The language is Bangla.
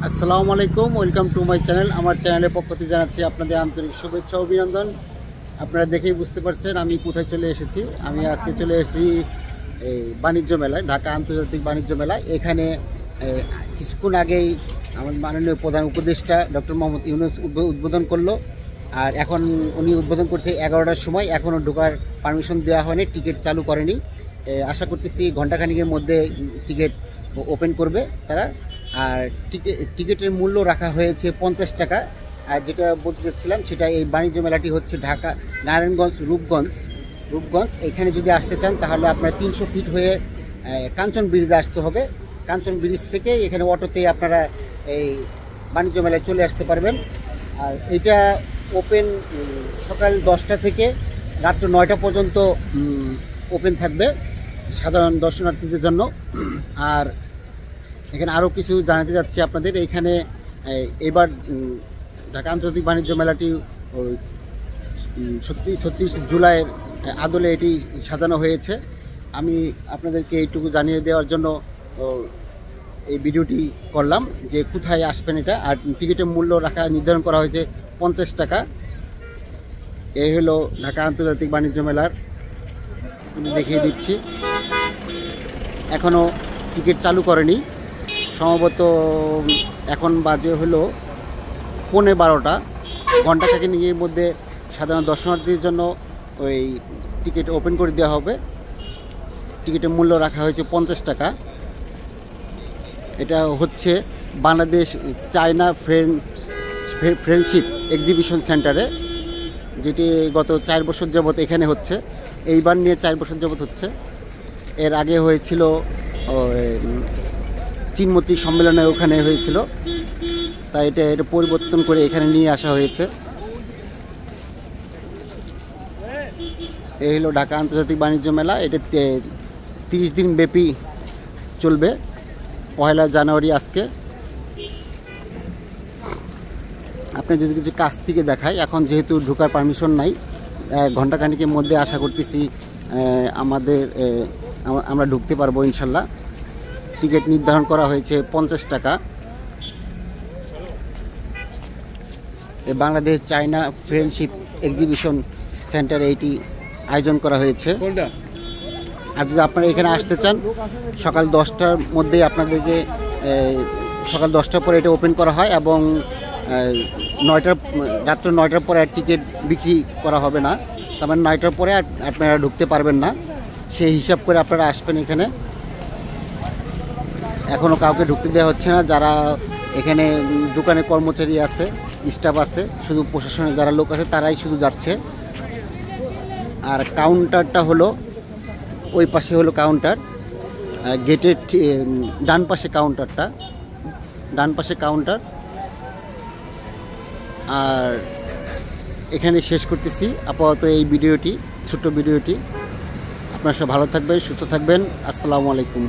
আসসালামু আলাইকুম, ওয়েলকাম টু মাই চ্যানেল। আমার চ্যানেলের পক্ষ থেকে জানাচ্ছি আপনাদের আন্তরিক শুভেচ্ছা ও অভিনন্দন। আপনারা দেখেই বুঝতে পারছেন আমি কোথায় চলে এসেছি। আমি আজকে চলে এসেছি এই বাণিজ্য মেলায়, ঢাকা আন্তর্জাতিক বাণিজ্য মেলায়। এখানে কিছুক্ষণ আগেই আমার মাননীয় প্রধান উপদেষ্টা ডক্টর মোহাম্মদ ইউনূস উদ্বোধন করলো। আর এখন উনি উদ্বোধন করছে 11টার সময়, এখনও ঢোকার পারমিশন দেওয়া হয়নি, টিকিট চালু করেনি। আশা করতেছি ঘণ্টাখানিকের মধ্যে টিকিট ওপেন করবে তারা। আর টিকিটের মূল্য রাখা হয়েছে 50 টাকা। আর যেটা বলতে চাচ্ছিলাম সেটা, এই বাণিজ্য মেলাটি হচ্ছে ঢাকা নারায়ণগঞ্জ রূপগঞ্জ। এখানে যদি আসতে চান তাহলে আপনার 300 ফিট হয়ে কাঞ্চন ব্রিজে আসতে হবে। কাঞ্চন ব্রিজ থেকে এখানে অটোতে আপনারা এই বাণিজ্য মেলায় চলে আসতে পারবেন। আর এটা ওপেন সকাল 10টা থেকে রাত্র 9টা পর্যন্ত ওপেন থাকবে সাধারণ দর্শনার্থীদের জন্য। আর এখানে আরও কিছু জানাতে যাচ্ছি আপনাদের। এইখানে এবার ঢাকা আন্তর্জাতিক বাণিজ্য মেলাটি 36 জুলাইয়ের আদলে এটি সাজানো হয়েছে। আমি আপনাদেরকে এইটুকু জানিয়ে দেওয়ার জন্য এই ভিডিওটি করলাম যে কোথায় আসবেন এটা। আর টিকিটের মূল্য নির্ধারণ করা হয়েছে 50 টাকা। এই হলো ঢাকা আন্তর্জাতিক বাণিজ্য মেলার, দেখিয়ে দিচ্ছি। এখনও টিকিট চালু করেনি, সম্ভবত এখন বাজে হলো 11:15। ঘণ্টাখানেকের মধ্যে সাধারণ দর্শনার্থীদের জন্য ওই টিকিট ওপেন করে দেওয়া হবে। টিকিটের মূল্য রাখা হয়েছে 50 টাকা। এটা হচ্ছে বাংলাদেশ চায়না ফ্রেন্ডশিপ এক্সিবিশন সেন্টারে, যেটি গত 4 বছর যাবৎ এখানে হচ্ছে। এইবার নিয়ে 4 বছর যাবৎ হচ্ছে। এর আগে হয়েছিল চীনমৈত্রী সম্মেলনে, ওখানে হয়েছিল। তাই এটা পরিবর্তন করে এখানে নিয়ে আসা হয়েছে। এই হলো ঢাকা আন্তর্জাতিক বাণিজ্য মেলা। এটা 30 দিন ব্যাপী চলবে, 1 জানুয়ারি আজকে। আপনি যদি কিছু কাছ থেকে দেখায়, এখন যেহেতু ঢোকার পারমিশন নাই, ঘণ্টাখানিকের মধ্যে আশা করতেছি আমরা ঢুকতে পারবো ইনশাল্লাহ। টিকিট নির্ধারণ করা হয়েছে 50 টাকা। বাংলাদেশ চায়না ফ্রেন্ডশিপ এক্সিবিশন সেন্টারে এইটি আয়োজন করা হয়েছে। আর যদি আপনারা এখানে আসতে চান, সকাল 10টার মধ্যে আপনাদেরকে সকাল 10টার পরে এটা ওপেন করা হয় এবং রাত্র 9টার পরে আর টিকিট বিক্রি করা হবে না। তার মানে 9টার পরে আপনারা ঢুকতে পারবেন না। সেই হিসাব করে আপনারা আসবেন এখানে। এখনও কাউকে ঢুকতে দেওয়া হচ্ছে না। যারা এখানে দোকানে কর্মচারী আছে, স্টাফ আছে, শুধু প্রশাসনের যারা লোক আছে তারাই শুধু যাচ্ছে। আর কাউন্টারটা হলো ওই পাশে হলো কাউন্টার, গেটের ডান পাশে কাউন্টার। আর এখানে শেষ করতেছি আপাতত এই ভিডিওটি, ছোট্ট ভিডিওটি। আপনারা সব ভালো থাকবেন, সুস্থ থাকবেন। আসসালামু আলাইকুম।